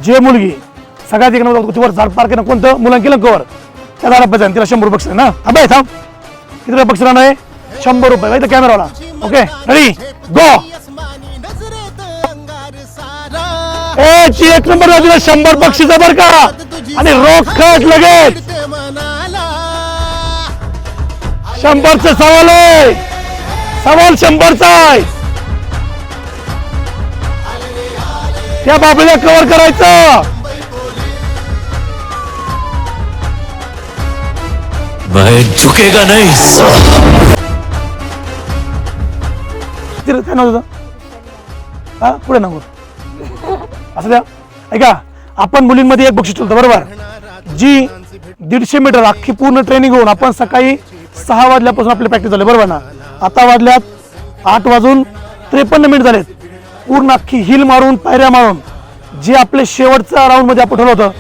जे मुलगी सगळ्यात एक नंबर वर झाड पार केलं कोणतं मुलांकी कवर त्या झाडा पाहिजे तिला 100 बक्षीस ना. थांबाय थांब किती बक्षीस आहे 100 रुपये माहिती कॅमेराला. ओके रेडी गो. एक नंबर 100 बक्षीस बर का आणि रोखट लगेच 100चा सवाल आहे. सवाल 100चा आहे. त्या बाबीला कव्हर करायचं. मैं झुकेगा नहीं. काय नाव तुझं? हा पुढे नाव असं द्या. ऐका आपण मुलींमध्ये एक बक्षीस ठेवतो बरोबर. जी 150 मीटर अख्खी पूर्ण ट्रेनिंग होऊन आपण सकाळी 6 वाजल्यापासून आपली प्रॅक्टिस झाली बरोबर ना. आता वाजल्यात 8 वाजून 53 मिनिट झालेत. पूर्ण अख्खी हिल मारून पायऱ्या मारून जे आपले शेवटचा राऊंड मध्ये आपण ठेवलं होतं